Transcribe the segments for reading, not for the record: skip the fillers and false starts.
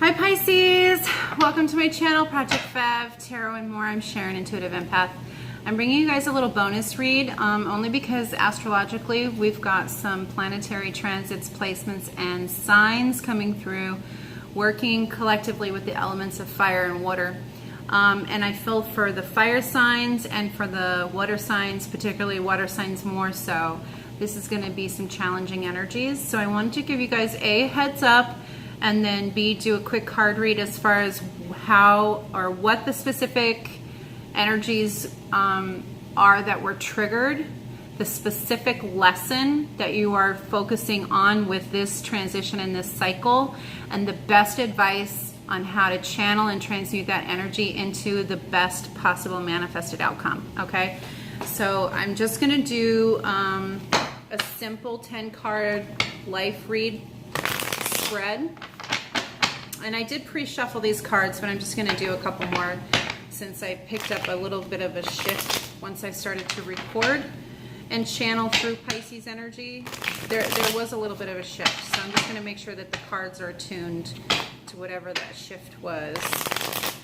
Hi Pisces, welcome to my channel, Project Fev, Tarot and more. I'm Sharon, Intuitive Empath. I'm bringing you guys a little bonus read, only because astrologically we've got some planetary transits, placements, and signs coming through, working collectively with the elements of fire and water. And I feel for the fire signs and for the water signs, particularly water signs more so, this is going to be some challenging energies. So I wanted to give you guys a heads up, and then B, do a quick card read as far as how or what the specific energies are that were triggered, the specific lesson that you are focusing on with this transition and this cycle, and the best advice on how to channel and transmute that energy into the best possible manifested outcome. Okay, so I'm just going to do a simple 10-card life read spread. And I did pre-shuffle these cards, but I'm just going to do a couple more since I picked up a little bit of a shift once I started to record and channel through Pisces energy. There was a little bit of a shift, so I'm just going to make sure that the cards are attuned to whatever that shift was,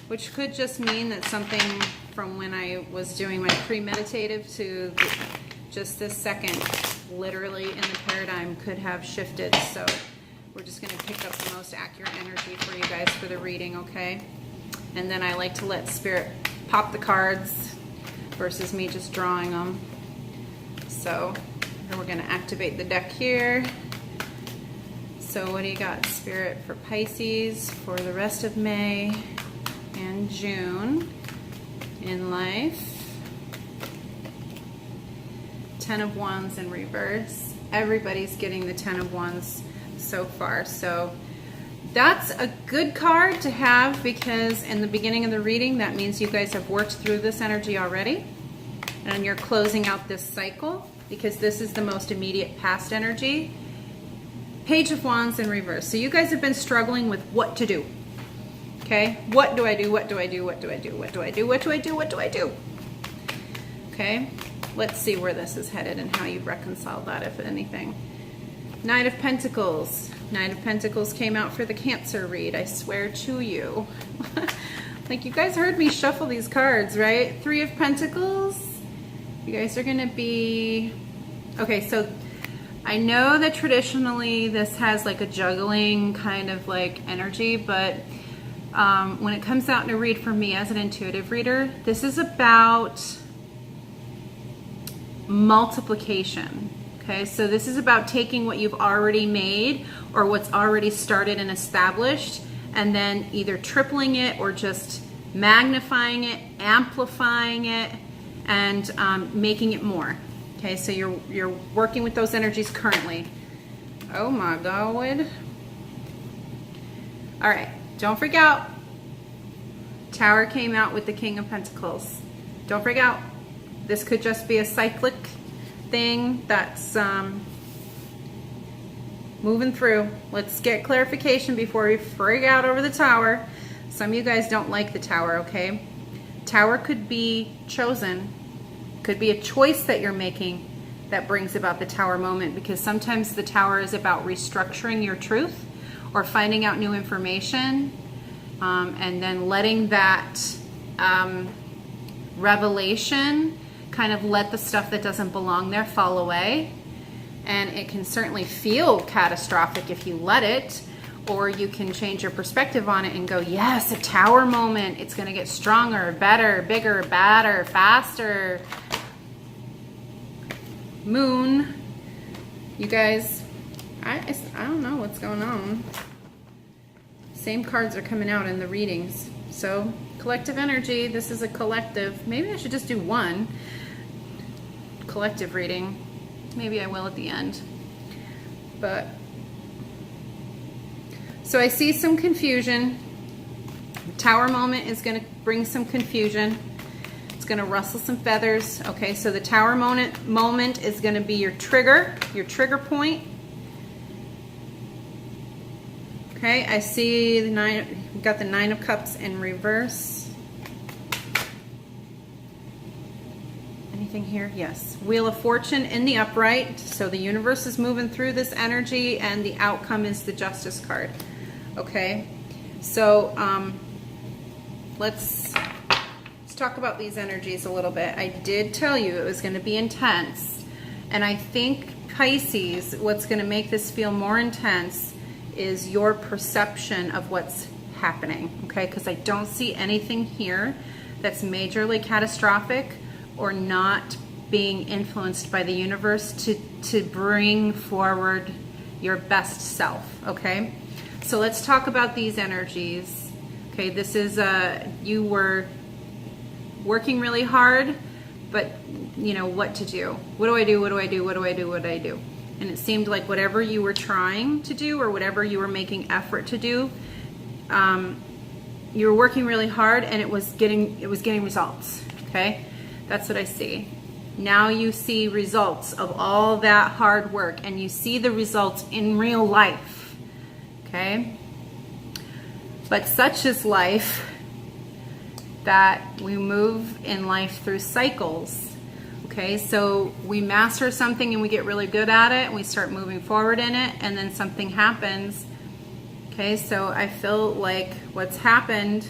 which could just mean that something from when I was doing my pre-meditative to just this second, literally in the paradigm, could have shifted. So we're just going to pick up the most accurate energy for you guys for the reading, okay? And then I like to let Spirit pop the cards versus me just drawing them. So we're going to activate the deck here. So what do you got, Spirit, for Pisces for the rest of May and June in life? 10 of Wands in reverse. Everybody's getting the 10 of Wands so far, so that's a good card to have, because in the beginning of the reading that means you guys have worked through this energy already and you're closing out this cycle, because this is the most immediate past energy. Page of Wands in reverse. So you guys have been struggling with what to do. Okay, what do I do? What do I do? What do I do? What do I do? What do I do? What do I do? Okay, let's see where this is headed and how you reconcile that, if anything. Knight of Pentacles. Knight of Pentacles came out for the Cancer read, I swear to you. Like, you guys heard me shuffle these cards, right? 3 of Pentacles. You guys are going to be... Okay, so I know that traditionally this has like a juggling kind of like energy, but when it comes out in a read for me as an intuitive reader, this is about multiplication. Okay, so this is about taking what you've already made or what's already started and established, and then either tripling it or just magnifying it, amplifying it, and making it more. Okay, so you're working with those energies currently. Oh my God. All right, don't freak out. Tower came out with the King of Pentacles. Don't freak out. This could just be a cyclic thing that's moving through. Let's get clarification before we freak out over the Tower. Some of you guys don't like the Tower, okay? Tower could be chosen, could be a choice that you're making that brings about the Tower moment, because sometimes the Tower is about restructuring your truth or finding out new information, and then letting that revelation kind of let the stuff that doesn't belong there fall away. And it can certainly feel catastrophic if you let it, or you can change your perspective on it and go, yes, a Tower moment. It's going to get stronger, better, bigger, badder, faster. Moon. You guys, I don't know what's going on. Same cards are coming out in the readings. So collective energy, this is a collective. Maybe I should just do one collective reading. Maybe I will at the end. But so I see some confusion. The Tower moment is going to bring some confusion. It's going to rustle some feathers. Okay, so the Tower moment is going to be your trigger point. Okay, I see the we've got the 9 of Cups in reverse. Anything here? Yes. Wheel of Fortune in the upright. So the universe is moving through this energy, and the outcome is the Justice card. Okay. So let's talk about these energies a little bit. I did tell you it was going to be intense, and I think Pisces, what's going to make this feel more intense is your perception of what's happening, okay? Because I don't see anything here that's majorly catastrophic or not being influenced by the universe to bring forward your best self, okay? So let's talk about these energies. Okay, this is you were working really hard, but you know what to do. What do I do? What do I do? What do I do? What do I do? And it seemed like whatever you were trying to do or whatever you were making effort to do, you were working really hard, and it was getting results. Okay, that's what I see. Now you see results of all that hard work, and you see the results in real life. Okay, but such is life, that we move in life through cycles. Okay, so we master something and we get really good at it and we start moving forward in it, and then something happens. Okay, so I feel like what's happened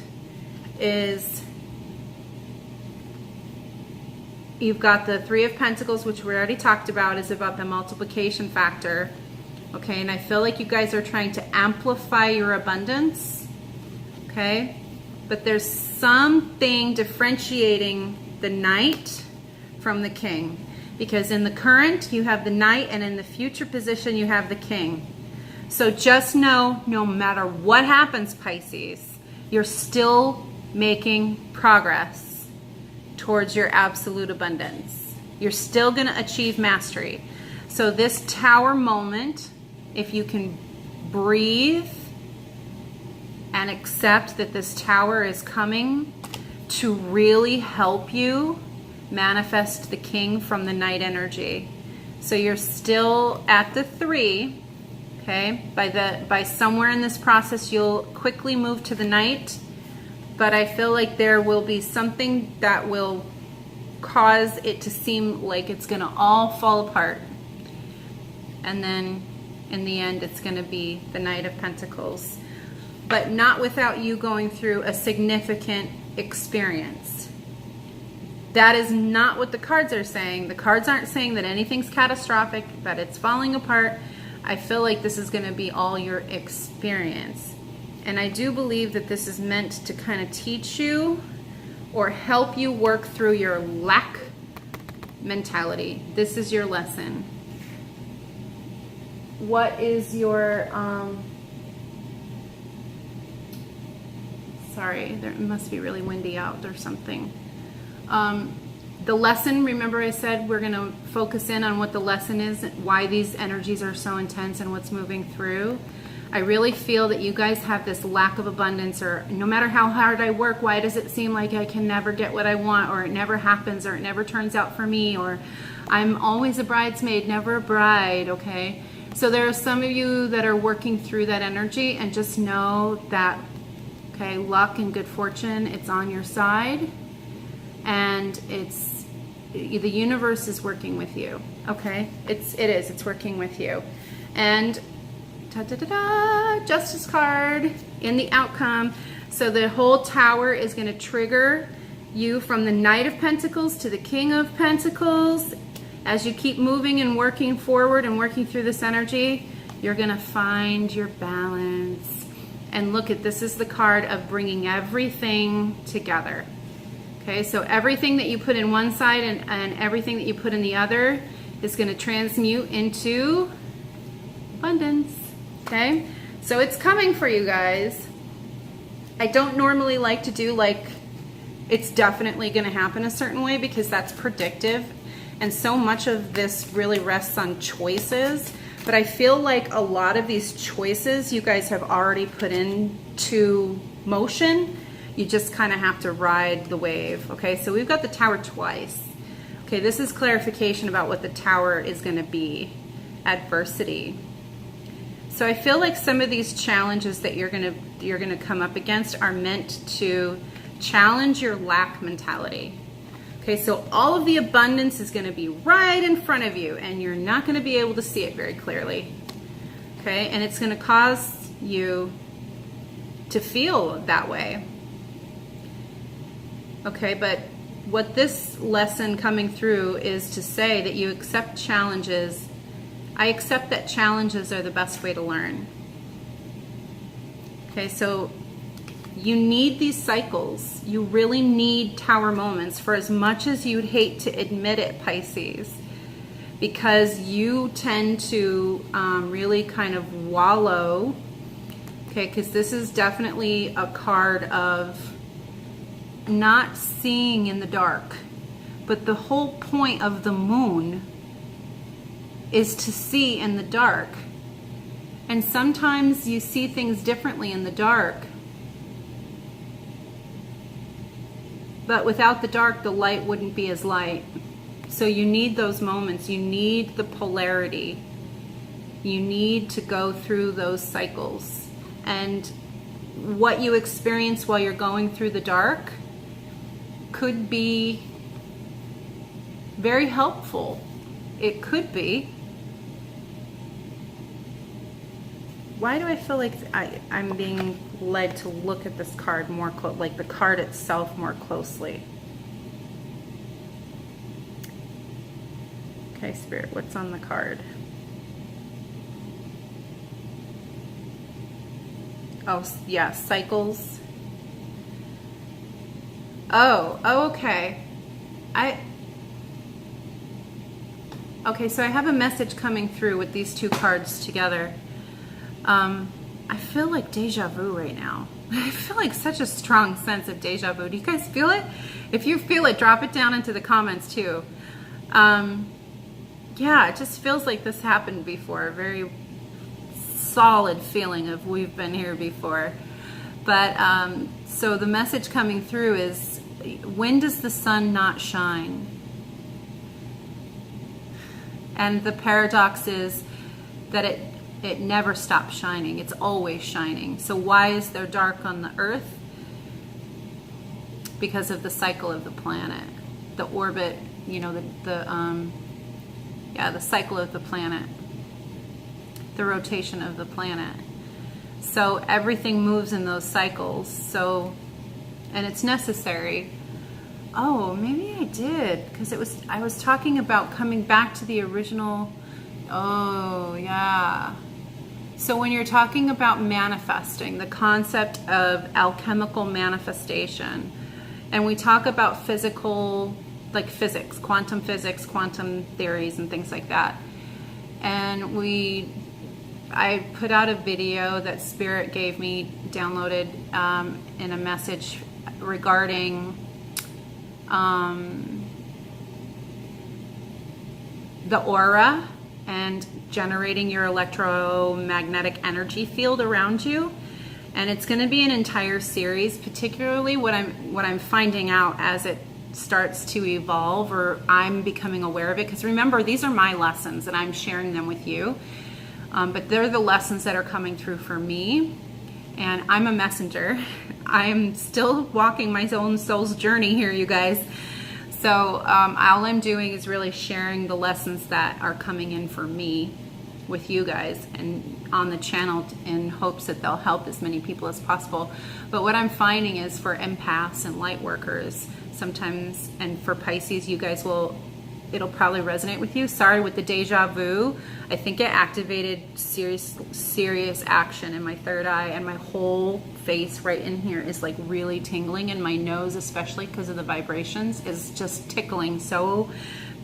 is you've got the Three of Pentacles, which we already talked about, is about the multiplication factor. Okay, and I feel like you guys are trying to amplify your abundance. Okay, but there's something differentiating the Knight from the King, because in the current you have the Knight, and in the future position you have the King. So just know, no matter what happens, Pisces, you're still making progress towards your absolute abundance. You're still going to achieve mastery. So this Tower moment, if you can breathe and accept that this Tower is coming to really help you manifest the King from the Knight energy. So you're still at the 3, okay? By somewhere in this process, you'll quickly move to the Knight, but I feel like there will be something that will cause it to seem like it's gonna all fall apart. And then in the end, it's gonna be the Knight of Pentacles, but not without you going through a significant experience. That is not what the cards are saying. The cards aren't saying that anything's catastrophic, that it's falling apart. I feel like this is going to be all your experience. And I do believe that this is meant to kind of teach you or help you work through your lack mentality. This is your lesson. What is your... Sorry, it must be really windy out or something. The lesson, remember I said we're going to focus in on what the lesson is, why these energies are so intense and what's moving through. I really feel that you guys have this lack of abundance, or no matter how hard I work, why does it seem like I can never get what I want, or it never happens, or it never turns out for me, or I'm always a bridesmaid, never a bride, okay? So there are some of you that are working through that energy, and just know that, okay, luck and good fortune, it's on your side. And the universe is working with you, okay? It's working with you. And Justice card in the outcome. So the whole Tower is going to trigger you from the Knight of Pentacles to the King of Pentacles. As you keep moving and working forward and working through this energy, you're going to find your balance. And look at this, is the card of bringing everything together. Okay, so everything that you put in one side and everything that you put in the other is going to transmute into abundance. Okay, so it's coming for you guys. I don't normally like to do like it's definitely going to happen a certain way, because that's predictive, and so much of this really rests on choices. But I feel like a lot of these choices you guys have already put into motion. You just kind of have to ride the wave. Okay, so we've got the Tower twice. Okay, this is clarification about what the Tower is going to be. Adversity. So I feel like some of these challenges that you're going to come up against are meant to challenge your lack mentality. Okay, so all of the abundance is going to be right in front of you, and you're not going to be able to see it very clearly. Okay, and it's going to cause you to feel that way. Okay, but what this lesson coming through is to say that you accept challenges. I accept that challenges are the best way to learn. Okay, so you need these cycles. You really need tower moments, for as much as you'd hate to admit it, Pisces, because you tend to really kind of wallow. Okay, because this is definitely a card of not seeing in the dark. But the whole point of the moon is to see in the dark. And sometimes you see things differently in the dark. But without the dark, the light wouldn't be as light. So you need those moments. You need the polarity. You need to go through those cycles. And what you experience while you're going through the dark could be very helpful. It could be. Why do I feel like I'm being led to look at this card more like the card itself more closely? Okay, Spirit, what's on the card? Oh, yeah, cycles. Oh, okay. Okay, so I have a message coming through with these two cards together. I feel like deja vu right now. I feel like such a strong sense of deja vu. Do you guys feel it? If you feel it, drop it down into the comments too. Yeah, it just feels like this happened before. A very solid feeling of we've been here before. But so the message coming through is, when does the sun not shine? And the paradox is that it never stops shining. It's always shining. So why is there dark on the earth? Because of the cycle of the planet, the orbit, you know, the cycle of the planet, the rotation of the planet. So everything moves in those cycles. So, and it's necessary. Oh, maybe I did, because I was talking about coming back to the original. Oh, yeah. So when you're talking about manifesting, the concept of alchemical manifestation, and we talk about physical, like physics, quantum theories and things like that. And I put out a video that Spirit gave me, downloaded in a message regarding the aura and generating your electromagnetic energy field around you. And it's going to be an entire series, particularly what I'm finding out as it starts to evolve, or I'm becoming aware of it. Because remember, these are my lessons and I'm sharing them with you. But they're the lessons that are coming through for me. And I'm a messenger. I'm still walking my own soul's journey here, you guys. So all I'm doing is really sharing the lessons that are coming in for me with you guys and on the channel, in hopes that they'll help as many people as possible. But what I'm finding is, for empaths and light workers sometimes, and for Pisces, you guys it'll probably resonate with you. Sorry, with the deja vu, I think it activated serious action in my third eye, and my whole face right in here is like really tingling, and my nose, especially because of the vibrations, is just tickling so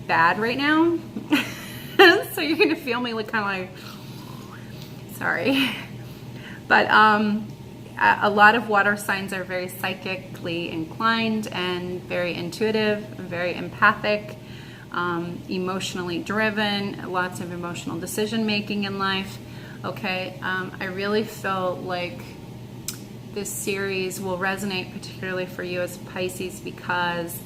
bad right now. So you're gonna feel me like kind of like, sorry. But a lot of water signs are very psychically inclined and very intuitive, very empathic, emotionally driven, lots of emotional decision making in life. Okay, I really feel like this series will resonate particularly for you as Pisces, because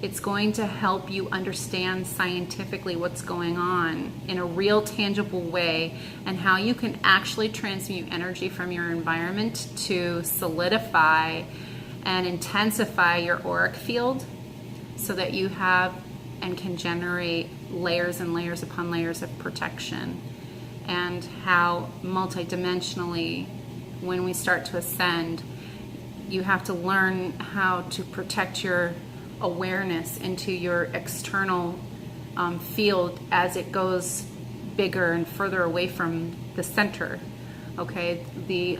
it's going to help you understand scientifically what's going on in a real tangible way, and how you can actually transmute energy from your environment to solidify and intensify your auric field, so that you have and can generate layers and layers upon layers of protection, and how multidimensionally when we start to ascend, you have to learn how to protect your awareness into your external field as it goes bigger and further away from the center. Okay, the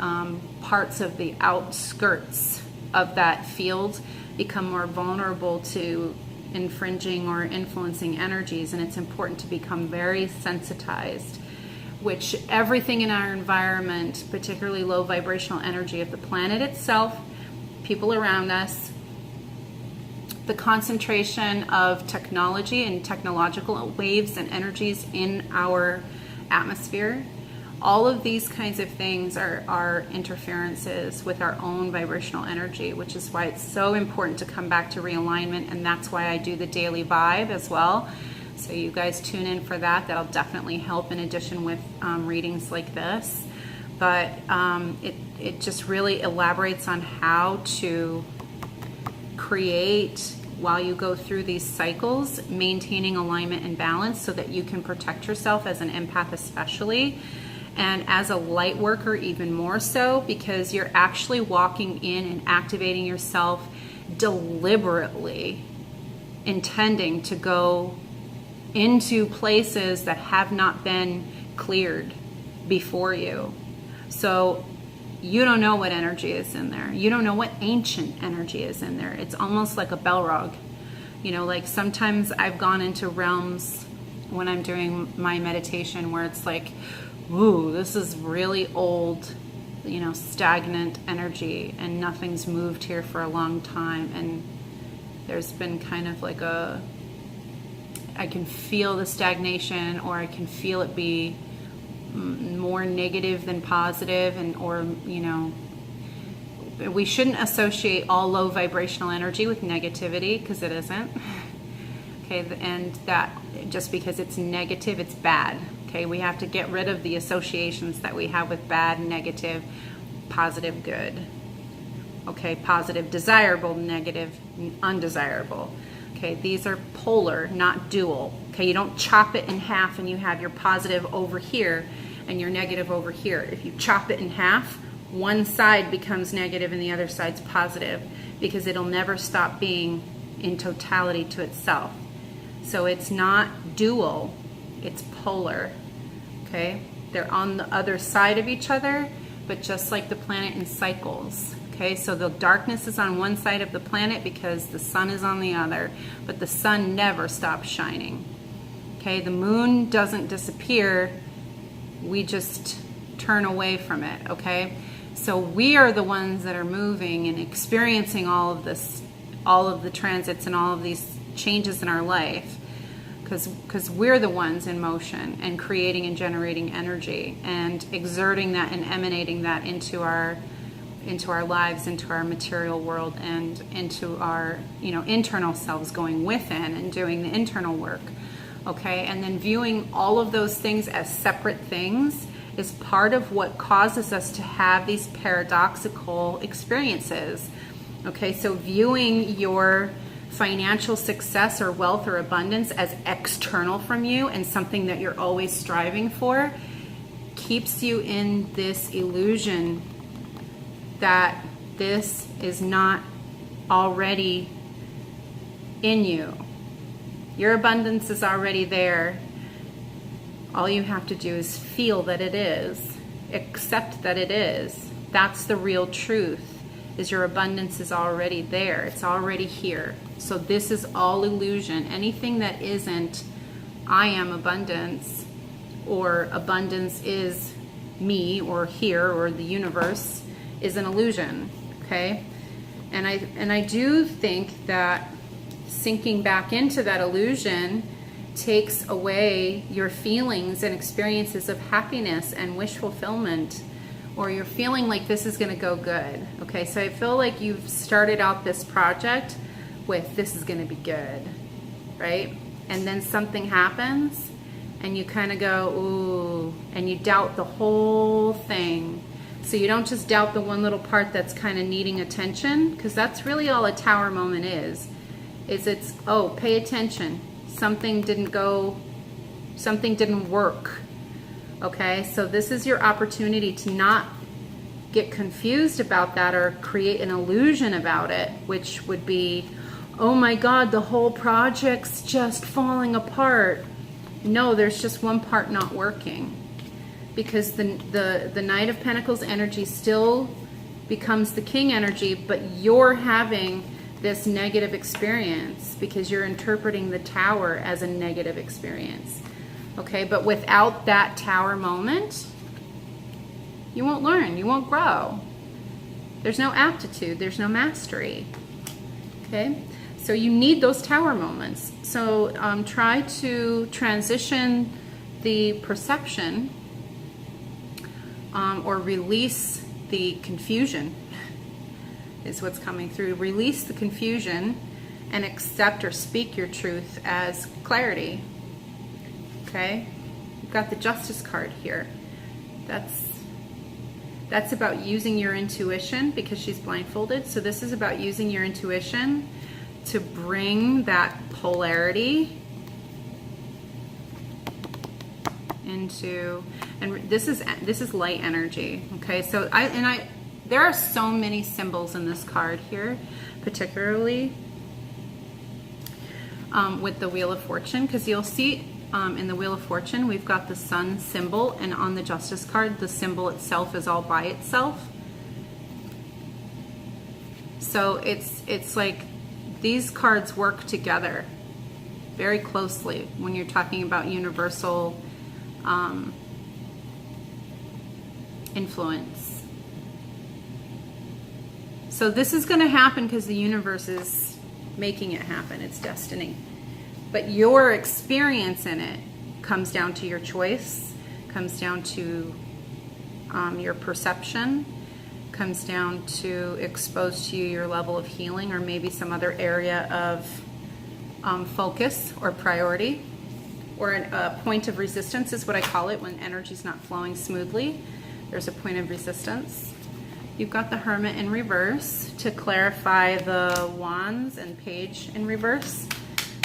parts of the outskirts of that field become more vulnerable to infringing or influencing energies, and it's important to become very sensitized, which everything in our environment, particularly low vibrational energy of the planet itself, people around us, the concentration of technology and technological waves and energies in our atmosphere, all of these kinds of things are interferences with our own vibrational energy, which is why it's so important to come back to realignment, and that's why I do the daily vibe as well. So you guys tune in for that. That'll definitely help in addition with readings like this. But it just really elaborates on how to create, while you go through these cycles, maintaining alignment and balance so that you can protect yourself as an empath especially, and as a light worker even more so, because you're actually walking in and activating yourself deliberately, intending to go into places that have not been cleared before you. So you don't know what energy is in there. You don't know what ancient energy is in there. It's almost like a Belrog. You know, like sometimes I've gone into realms when I'm doing my meditation where it's like, ooh, this is really old, you know, stagnant energy, and nothing's moved here for a long time. And there's been kind of like I can feel the stagnation, or I can feel it be more negative than positive, and or you know, we shouldn't associate all low vibrational energy with negativity, because it isn't. Okay, and that just because it's negative, it's bad. Okay, we have to get rid of the associations that we have with bad, negative, positive, good. Okay, positive, desirable, negative, undesirable. Okay, these are polar, not dual. Okay, you don't chop it in half and you have your positive over here and your negative over here. If you chop it in half, one side becomes negative and the other side's positive, because it'll never stop being in totality to itself. So it's not dual, it's polar. Okay, they're on the other side of each other, but just like the planet in cycles. Okay, so the darkness is on one side of the planet because the sun is on the other, but the sun never stops shining. Okay, the moon doesn't disappear, we just turn away from it. Okay, so we are the ones that are moving and experiencing all of this, all of the transits and all of these changes in our life, because we're the ones in motion and creating and generating energy and exerting that and emanating that into our lives, into our material world, and into our, you know, internal selves, going within and doing the internal work. Okay, and then viewing all of those things as separate things is part of what causes us to have these paradoxical experiences. Okay, so viewing your financial success or wealth or abundance as external from you and something that you're always striving for keeps you in this illusion that this is not already in you. Your abundance is already there. All you have to do is feel that it is, accept that it is. That's the real truth, is your abundance is already there. It's already here. So this is all illusion. Anything that isn't I am abundance, or abundance is me, or here, or the universe, is an illusion. Okay, and I do think that sinking back into that illusion takes away your feelings and experiences of happiness and wish fulfillment, or you're feeling like this is going to go good. Okay, so I feel like you've started out this project with this is going to be good, right? And then something happens and you kind of go, ooh, and you doubt the whole thing. So you don't just doubt the one little part that's kind of needing attention, because that's really all a tower moment is it's, oh, pay attention. Something didn't go, something didn't work. Okay, so this is your opportunity to not get confused about that or create an illusion about it, which would be, oh my God, the whole project's just falling apart. No, there's just one part not working, because the Knight of Pentacles energy still becomes the King energy, but you're having this negative experience because you're interpreting the Tower as a negative experience. Okay, but without that Tower moment, you won't learn, you won't grow. There's no aptitude, there's no mastery. Okay, so you need those Tower moments. So try to transition the perception or release the confusion is what's coming through. Release the confusion and accept or speak your truth as clarity. Okay, you've got the Justice card here. That's about using your intuition, because she's blindfolded. So this is about using your intuition to bring that polarity into, and this is light energy. Okay, so there are so many symbols in this card here, particularly with the Wheel of Fortune, because you'll see in the Wheel of Fortune we've got the Sun symbol, and on the Justice card the symbol itself is all by itself. So it's like these cards work together very closely when you're talking about universal influence. So this is going to happen because the universe is making it happen. It's destiny. But your experience in it comes down to your choice, comes down to your perception, comes down to expose to you your level of healing, or maybe some other area of focus or priority, or a point of resistance is what I call it when energy's not flowing smoothly. There's a point of resistance. You've got the Hermit in reverse to clarify the Wands and Page in reverse.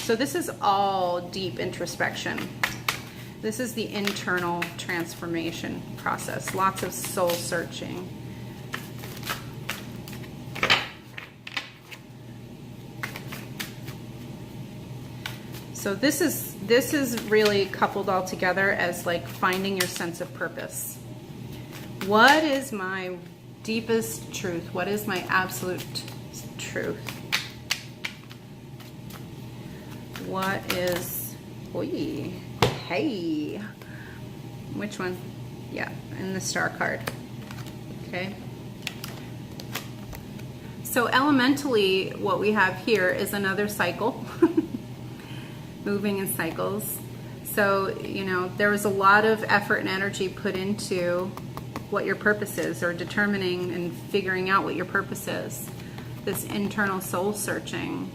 So this is all deep introspection. This is the internal transformation process. Lots of soul searching. So this is really coupled all together as like finding your sense of purpose. What is my deepest truth? What is my absolute truth? What is, oy, hey, which one? Yeah, in the Star card. Okay. So elementally, what we have here is another cycle, moving in cycles. So, you know, there was a lot of effort and energy put into what your purpose is, or determining and figuring out what your purpose is. This internal soul searching.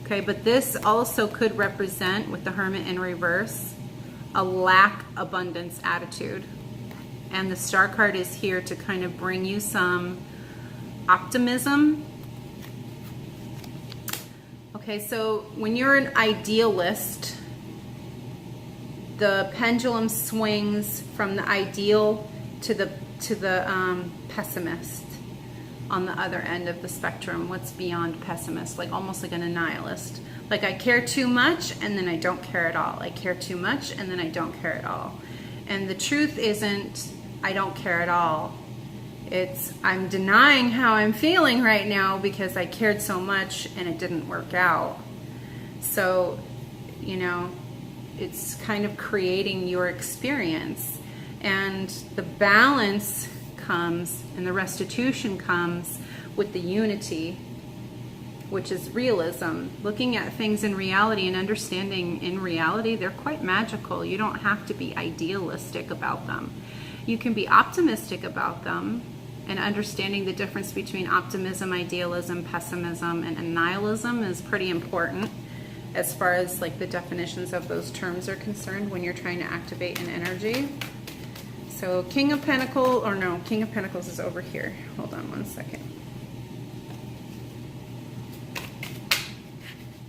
Okay, but this also could represent, with the Hermit in reverse, a lack abundance attitude. And the Star card is here to kind of bring you some optimism. Okay, so when you're an idealist, the pendulum swings from the ideal to the pessimist on the other end of the spectrum. What's beyond pessimist? Like almost like an nihilist. Like I care too much and then I don't care at all. I care too much and then I don't care at all. And the truth isn't I don't care at all. It's I'm denying how I'm feeling right now because I cared so much and it didn't work out. So, you know, it's kind of creating your experience. And the balance comes and the restitution comes with the unity, which is realism. Looking at things in reality and understanding in reality, they're quite magical. You don't have to be idealistic about them. You can be optimistic about them, and understanding the difference between optimism, idealism, pessimism, and nihilism is pretty important as far as like the definitions of those terms are concerned when you're trying to activate an energy. So King of Pentacles, or no, King of Pentacles is over here. Hold on one second.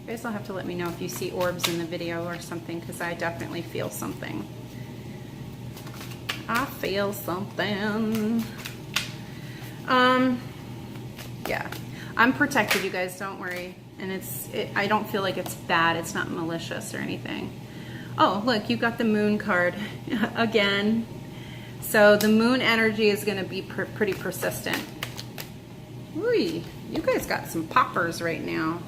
You guys will have to let me know if you see orbs in the video or something, because I definitely feel something. I feel something. Yeah, I'm protected, you guys, don't worry. And I don't feel like it's bad. It's not malicious or anything. Oh, look, you got the moon card again. So the moon energy is going to be pretty persistent. Ooh, you guys got some poppers right now.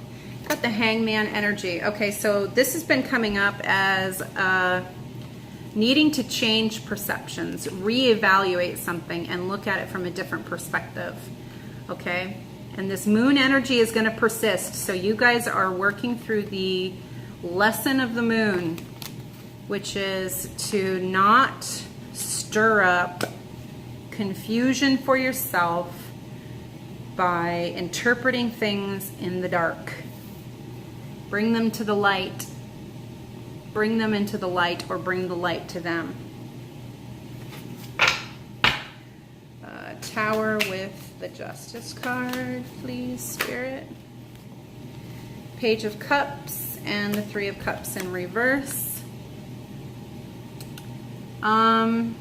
Got the hangman energy. Okay, so this has been coming up as needing to change perceptions, reevaluate something, and look at it from a different perspective. Okay, and this moon energy is going to persist. So you guys are working through the lesson of the moon, which is to not stir up confusion for yourself by interpreting things in the dark. Bring them to the light. Bring them into the light, or bring the light to them. Tower with the Justice card, please, Spirit. Page of Cups and the Three of Cups in reverse. I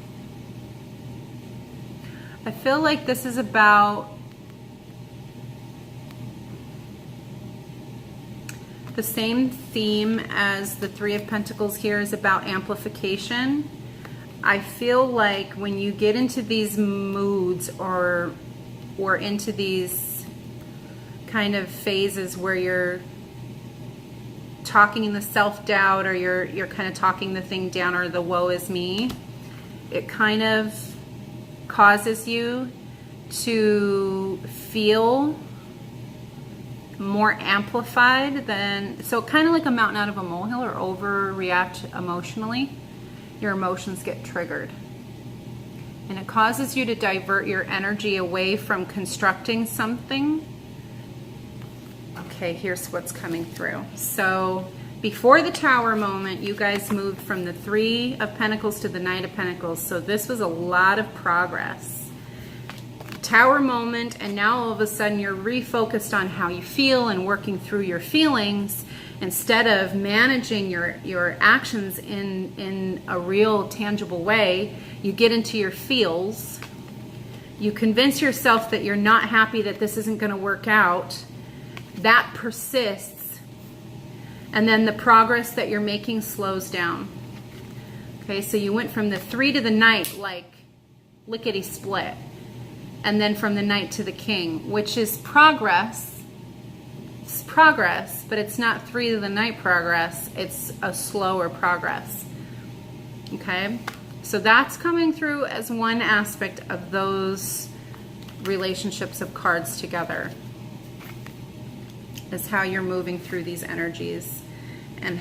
feel like this is about the same theme as the Three of Pentacles here, is about amplification. I feel like when you get into these moods or into these kind of phases where you're talking in the self-doubt, or you're kind of talking the thing down, or the woe is me, it kind of causes you to feel more amplified than, so kind of like a mountain out of a molehill, or overreact emotionally. Your emotions get triggered, and it causes you to divert your energy away from constructing something. Okay, here's what's coming through. So before the Tower moment, you guys moved from the Three of Pentacles to the Knight of Pentacles. So this was a lot of progress. Tower moment, and now all of a sudden you're refocused on how you feel and working through your feelings instead of managing your actions in a real tangible way. You get into your feels. You convince yourself that you're not happy, that this isn't going to work out. That persists, and then the progress that you're making slows down. Okay, so you went from the Three to the Knight like lickety split, and then from the Knight to the King, which is progress. It's progress, but it's not Three to the Knight progress. It's a slower progress. Okay, so that's coming through as one aspect of those relationships of cards together, is how you're moving through these energies, and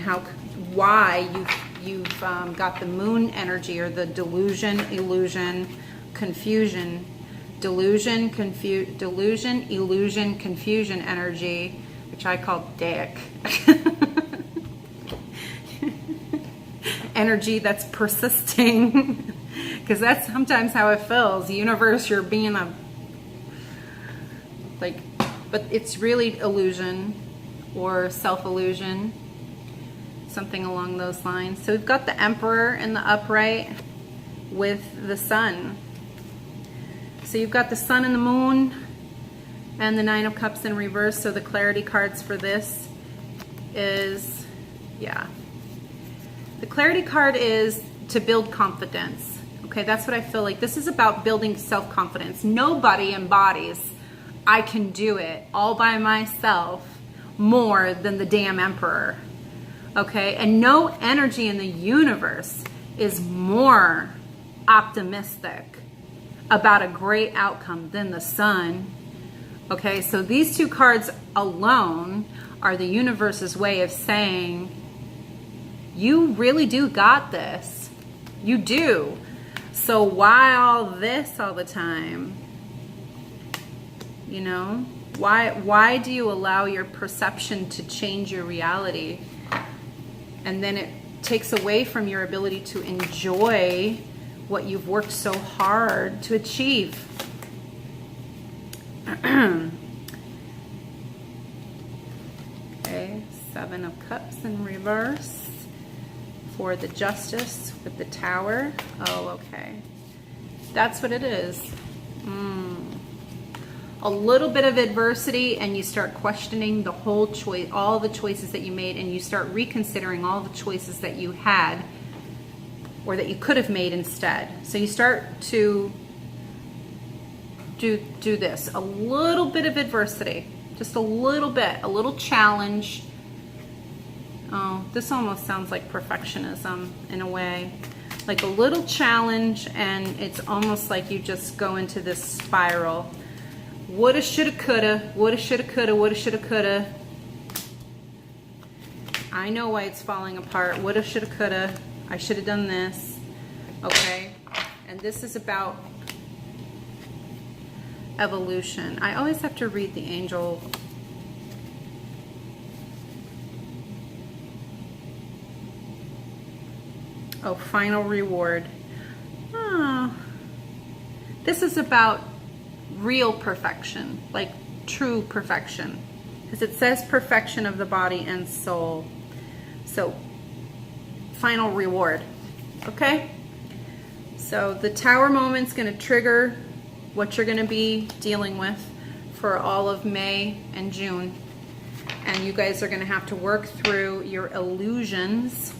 why you've got the moon energy, or the delusion, illusion, confusion, illusion, confusion energy, which I call dick. Energy that's persisting, because that's sometimes how it feels. Universe, you're being but it's really illusion or self-illusion, something along those lines. So we've got the Emperor in the upright with the Sun. So you've got the Sun and the Moon and the Nine of Cups in reverse. So the clarity cards for this is, yeah. The clarity card is to build confidence. Okay, that's what I feel like. This is about building self-confidence. Nobody embodies I can do it all by myself more than the damn Emperor. Okay, and no energy in the universe is more optimistic about a great outcome than the Sun. Okay, so these two cards alone are the universe's way of saying, you really do got this. You do. So why all this all the time? You know, why do you allow your perception to change your reality? And then it takes away from your ability to enjoy what you've worked so hard to achieve. Okay, Seven of Cups in reverse for the Justice with the Tower. Oh, okay. That's what it is. a little bit of adversity and you start questioning the whole choice, all the choices that you made, and you start reconsidering all the choices that you had or that you could have made instead. So you start to do this, a little bit of adversity, just a little bit, a little challenge. Oh, this almost sounds like perfectionism in a way. Like a little challenge, and it's almost like you just go into this spiral. Woulda, shoulda, coulda, woulda, shoulda, coulda, woulda, shoulda, coulda. I know why it's falling apart. Woulda, shoulda, coulda. I should have done this. Okay? And this is about evolution. I always have to read the angel. Oh, final reward. Oh. This is about real perfection, like true perfection. Because it says perfection of the body and soul. So, final reward. Okay? So the Tower moment's going to trigger what you're going to be dealing with for all of May and June. And you guys are going to have to work through your illusions.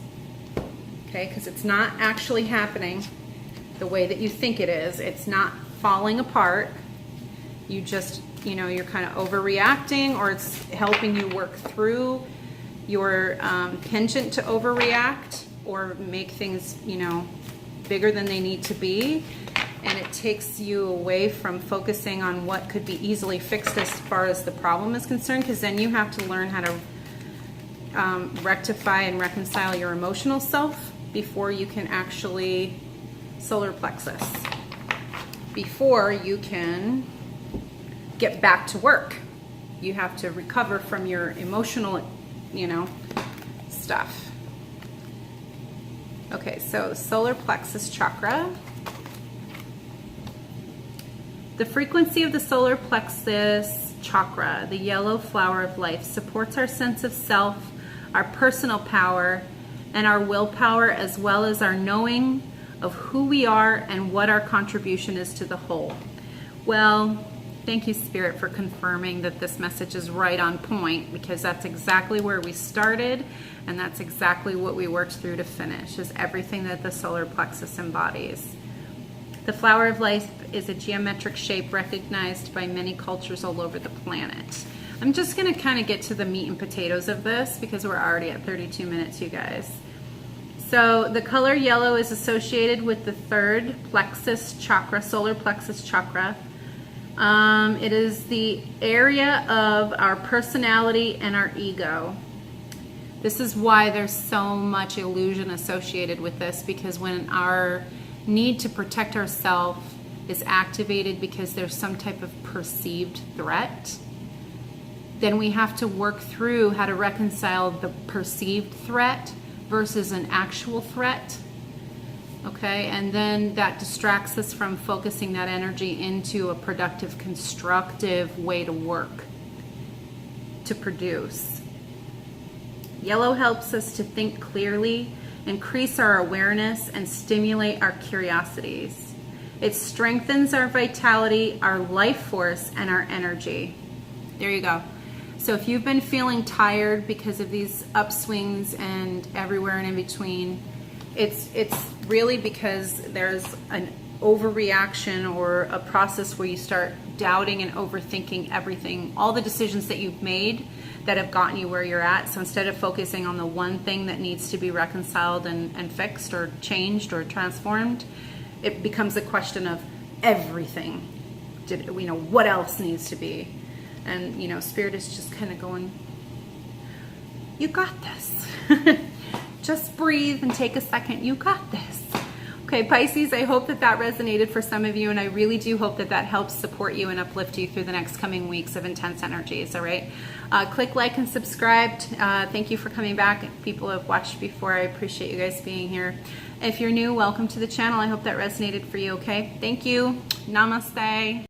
Okay, because it's not actually happening the way that you think it is. It's not falling apart. You just, you know, you're kind of overreacting, or it's helping you work through your penchant to overreact or make things, you know, bigger than they need to be. And it takes you away from focusing on what could be easily fixed as far as the problem is concerned, because then you have to learn how to rectify and reconcile your emotional self before you can actually solar plexus, before you can get back to work. You have to recover from your emotional, you know, stuff. Okay, so the solar plexus chakra. The frequency of the solar plexus chakra, the yellow flower of life, supports our sense of self, our personal power, and our willpower, as well as our knowing of who we are and what our contribution is to the whole. Well, thank you, Spirit, for confirming that this message is right on point, because that's exactly where we started, and that's exactly what we worked through to finish, is everything that the solar plexus embodies. The flower of life is a geometric shape recognized by many cultures all over the planet. I'm just going to kind of get to the meat and potatoes of this, because we're already at 32 minutes, you guys. So the color yellow is associated with the third plexus chakra, solar plexus chakra. It is the area of our personality and our ego. This is why there's so much illusion associated with this, because when our need to protect ourselves is activated because there's some type of perceived threat, then we have to work through how to reconcile the perceived threat versus an actual threat. Okay, and then that distracts us from focusing that energy into a productive, constructive way to work, to produce. Yellow helps us to think clearly, increase our awareness, and stimulate our curiosities. It strengthens our vitality, our life force, and our energy. There you go. So if you've been feeling tired because of these upswings and everywhere and in between, it's really because there's an overreaction or a process where you start doubting and overthinking everything, all the decisions that you've made that have gotten you where you're at. So instead of focusing on the one thing that needs to be reconciled and fixed or changed or transformed, it becomes a question of everything. You know, what else needs to be? And, you know, Spirit is just kind of going, you got this. Just breathe and take a second. You got this. Okay, Pisces, I hope that that resonated for some of you, and I really do hope that that helps support you and uplift you through the next coming weeks of intense energies, all right? Click like and subscribe. Thank you for coming back. People who have watched before, I appreciate you guys being here. If you're new, welcome to the channel. I hope that resonated for you, okay? Thank you. Namaste.